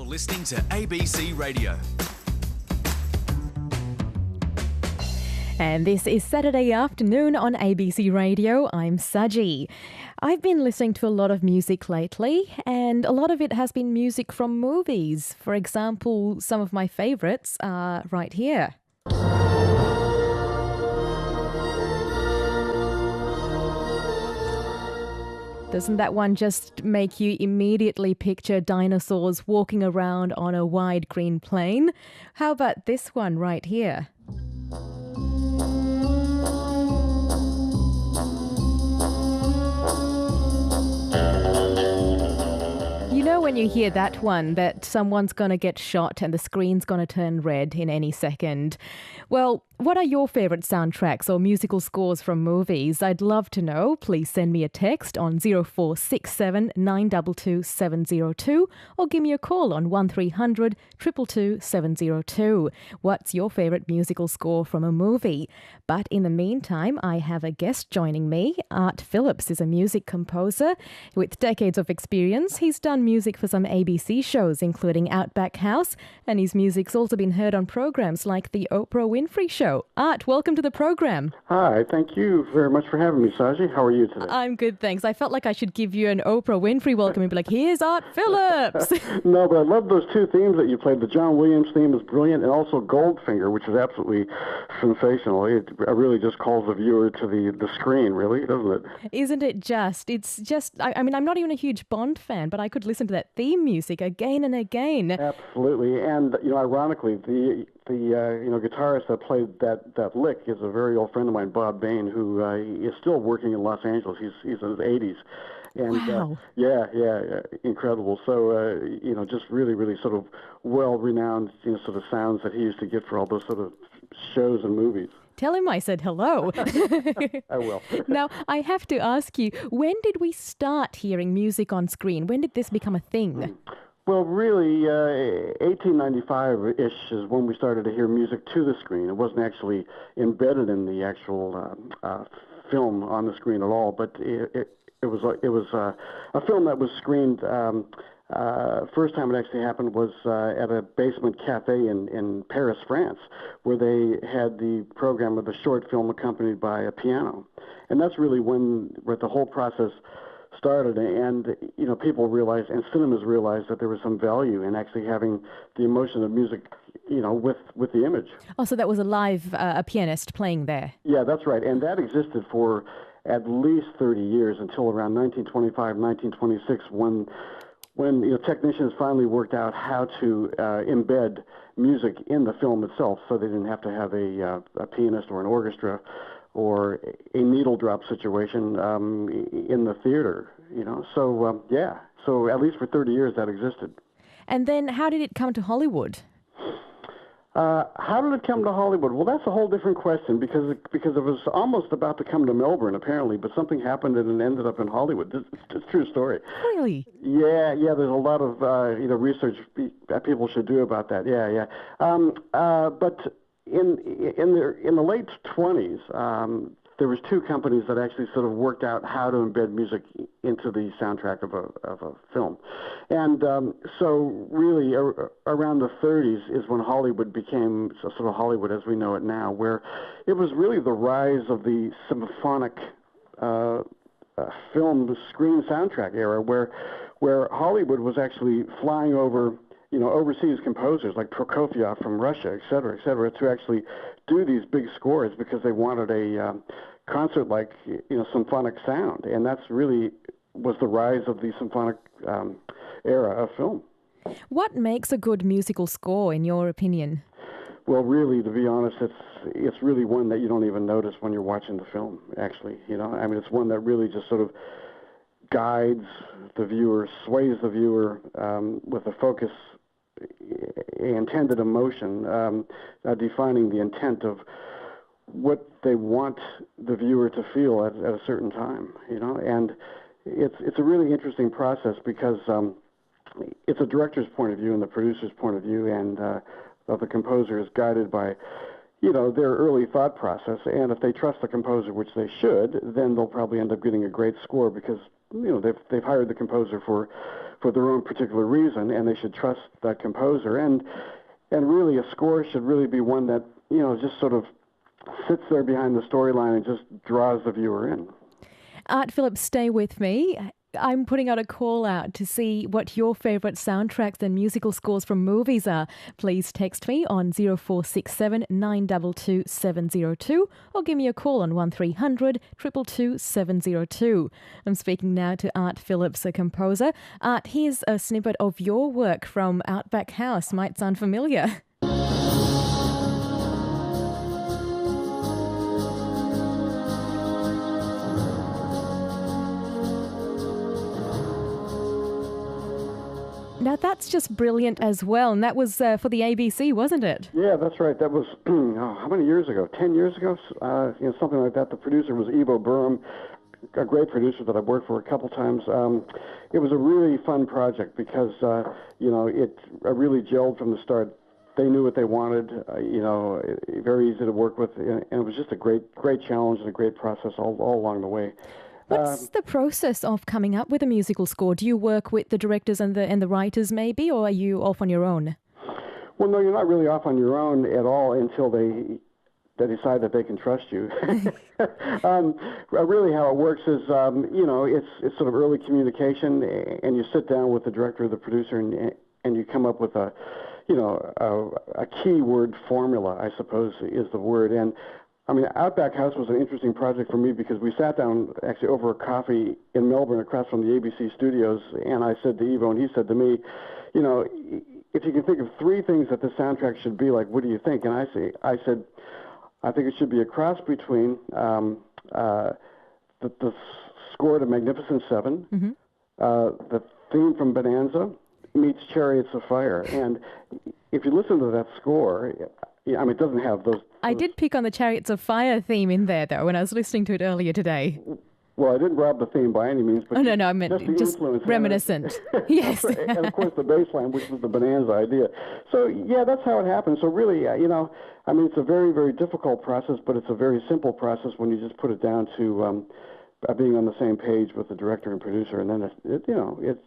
You're listening to ABC Radio. And this is Saturday afternoon on ABC Radio. I'm Saji. I've been listening to a lot of music lately, and a lot of it has been music from movies. For example, some of my favourites are right here. Doesn't that one just make you immediately picture dinosaurs walking around on a wide green plain? How about this one right here? You know when you hear that one, that someone's going to get shot and the screen's going to turn red in any second. Well, what are your favourite soundtracks or musical scores from movies? I'd love to know. Please send me a text on 0467 922 702 or give me a call on 1300 222 702. What's your favourite musical score from a movie? But in the meantime, I have a guest joining me. Art Phillips is a music composer with decades of experience. He's done music for some ABC shows, including Outback House, and his music's also been heard on programs like The Oprah Winfrey Show. Art, welcome to the program. Hi, thank you very much for having me, Saji. How are you today? I'm good, thanks. I felt like I should give you an Oprah Winfrey welcome and be like, here's Art Phillips. No, but I love those two themes that you played. The John Williams theme is brilliant, and also Goldfinger, which is absolutely sensational. It really just calls the viewer to the screen, really, doesn't it? Isn't it just? It's just, I mean, I'm not even a huge Bond fan, but I could listen to that theme music again and again. Absolutely, and, ironically, the guitarist that played that lick is a very old friend of mine, Bob Bain, who is still working in Los Angeles. He's in his 80s. And, wow. Incredible. So, just really, really sort of well-renowned, sort of sounds that he used to get for all those sort of shows and movies. Tell him I said hello. I will. Now, I have to ask you, when did we start hearing music on screen? When did this become a thing? Well, really, 1895-ish is when we started to hear music to the screen. It wasn't actually embedded in the actual film on the screen at all, but it was a film that was screened. First time it actually happened was at a basement cafe in Paris, France, where they had the program of the short film accompanied by a piano, and that's really when the whole process started, and people realized, and cinemas realized, that there was some value in actually having the emotion of music, with the image. Oh, so that was a live a pianist playing there. Yeah, that's right, and that existed for at least 30 years until around 1925, 1926, when technicians finally worked out how to embed music in the film itself, so they didn't have to have a pianist or an orchestra or a needle drop situation in the theater, So at least for 30 years that existed. And then how did it come to Hollywood? How did it come to Hollywood? Well, that's a whole different question because it was almost about to come to Melbourne, apparently, but something happened and it ended up in Hollywood. It's a true story. Really? Yeah. There's a lot of research that people should do about that. Yeah. But in the late 20s, there was two companies that actually sort of worked out how to embed music into the soundtrack of a film. And so really around the 30s is when Hollywood became sort of Hollywood as we know it now, where it was really the rise of the symphonic film screen soundtrack era, where Hollywood was actually flying over overseas composers like Prokofiev from Russia, et cetera, to actually do these big scores because they wanted a concert-like, symphonic sound. And that's really was the rise of the symphonic era of film. What makes a good musical score, in your opinion? Well, really, to be honest, it's really one that you don't even notice when you're watching the film, actually. It's one that really just sort of guides the viewer, sways the viewer with a focus, intended emotion, defining the intent of what they want the viewer to feel at a certain time, and it's a really interesting process because it's a director's point of view and the producer's point of view, and the composer is guided by their early thought process, and if they trust the composer, which they should, then they'll probably end up getting a great score because they've hired the composer for for their own particular reason, and they should trust that composer. And really, a score should really be one that, just sort of sits there behind the storyline and just draws the viewer in. Art Phillips, stay with me. I'm putting out a call out to see what your favourite soundtracks and musical scores from movies are. Please text me on 0467 922 702 or give me a call on 1300 222 702. I'm speaking now to Art Phillips, a composer. Art, here's a snippet of your work from Outback House. Might sound familiar. Now, that's just brilliant as well, and that was for the ABC, wasn't it? Yeah, that's right. That was, how many years ago? 10 years ago? Something like that. The producer was Ivo Burham, a great producer that I've worked for a couple times. It was a really fun project because, it really gelled from the start. They knew what they wanted, very easy to work with, and it was just a great challenge and a great process all along the way. What's the process of coming up with a musical score? Do you work with the directors and the writers maybe, or are you off on your own? Well, no, you're not really off on your own at all until they decide that they can trust you. Really how it works is, it's sort of early communication, and you sit down with the director or the producer and you come up with a keyword formula, I suppose is the word. And I mean, Outback House was an interesting project for me because we sat down actually over a coffee in Melbourne across from the ABC studios, and I said to Ivo, and he said to me, if you can think of three things that the soundtrack should be like, what do you think? And I said, I think it should be a cross between the score to Magnificent Seven, mm-hmm. The theme from Bonanza meets Chariots of Fire. And if you listen to that score, it doesn't have those. I did pick on the Chariots of Fire theme in there, though, when I was listening to it earlier today. Well, I didn't rob the theme by any means, but I meant just reminiscent. Yes. And of course the bass line, which was the Bonanza idea. So yeah, that's how it happened. So really, it's a very, very difficult process, but it's a very simple process when you just put it down to being on the same page with the director and producer, and then it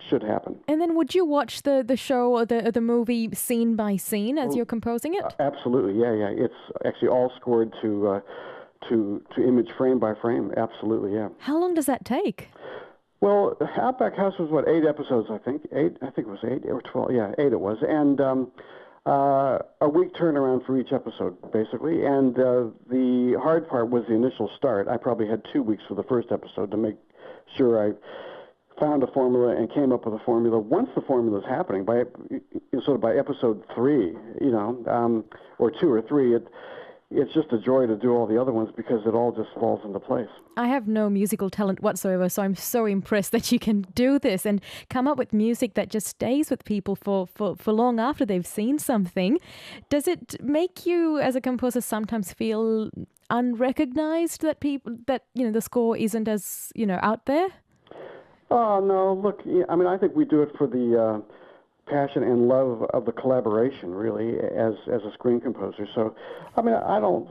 should happen. And then would you watch the show or the movie scene by scene as you're composing it? Absolutely, yeah. It's actually all scored to image frame by frame. Absolutely, yeah. How long does that take? Well, Outback House was 8 episodes, I think. 8, I think it was 8 or 12. Yeah, 8 it was, and a week turnaround for each episode, basically. And the hard part was the initial start. I probably had 2 weeks for the first episode to make sure I found a formula and came up with a formula. Once the formula is happening, by episode 3, or 2 or 3, it's just a joy to do all the other ones because it all just falls into place. I have no musical talent whatsoever, so I'm so impressed that you can do this and come up with music that just stays with people for long after they've seen something. Does it make you, as a composer, sometimes feel unrecognized that the score isn't as, out there? Oh, no, look, I think we do it for the passion and love of the collaboration, really, as a screen composer. So, I don't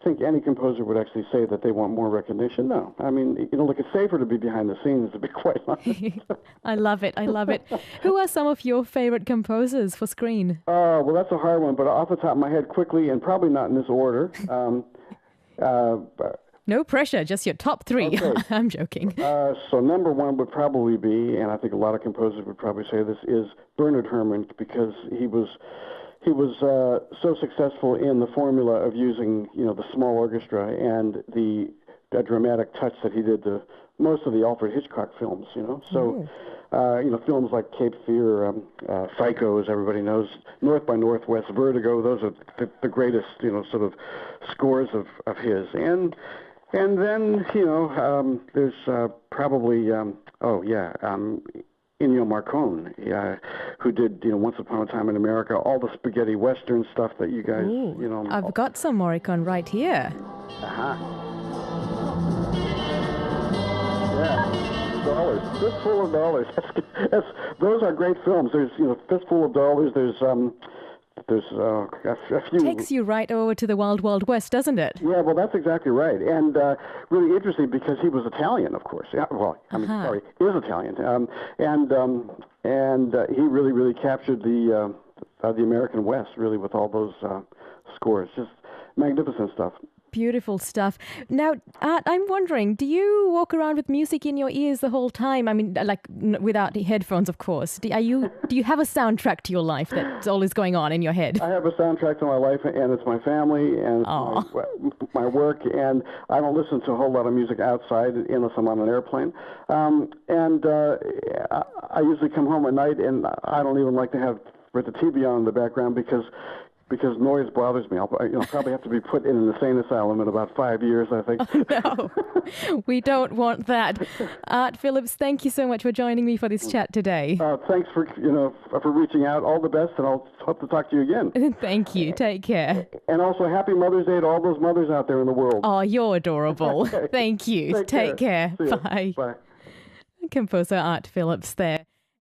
think any composer would actually say that they want more recognition. No. It's safer to be behind the scenes, to be quite honest. I love it. Who are some of your favorite composers for screen? Well, that's a hard one, but off the top of my head, quickly, and probably not in this order, no pressure, just your top 3. Okay. I'm joking. So number 1 would probably be, and I think a lot of composers would probably say this, is Bernard Herrmann, because he was so successful in the formula of using the small orchestra and the dramatic touch that he did to most of the Alfred Hitchcock films. So films like Cape Fear, Psycho, as everybody knows, North by Northwest, Vertigo. Those are the greatest sort of scores of his. And then, there's probably, Ennio Morricone, who did, Once Upon a Time in America, all the spaghetti western stuff that you guys, I've got some Morricone right here. Uh-huh. Yeah, dollars, fistful of dollars. Those are great films. There's, Fistful of Dollars. There's there's a few. Takes you right over to the Wild Wild West, doesn't it? Yeah, well, that's exactly right, and really interesting because he was Italian, of course. Yeah, well, I mean, sorry, is Italian, and he really captured the American West, really, with all those scores. Just magnificent stuff. Beautiful stuff. Now, Art, I'm wondering, do you walk around with music in your ears the whole time? I mean, like without headphones, of course. Do you have a soundtrack to your life that's always going on in your head? I have a soundtrack to my life, and it's my family, and it's my work, and I don't listen to a whole lot of music outside unless I'm on an airplane. I usually come home at night, and I don't even like to have the TV on in the background because noise bothers me. I'll probably have to be put in an insane asylum in about 5 years, I think. Oh, no, we don't want that. Art Phillips, thank you so much for joining me for this chat today. Thanks for reaching out. All the best, and I'll hope to talk to you again. Thank you. Take care. And also, happy Mother's Day to all those mothers out there in the world. Oh, you're adorable. Thank you. Take care. See ya. Bye. Bye. Composer Art Phillips there.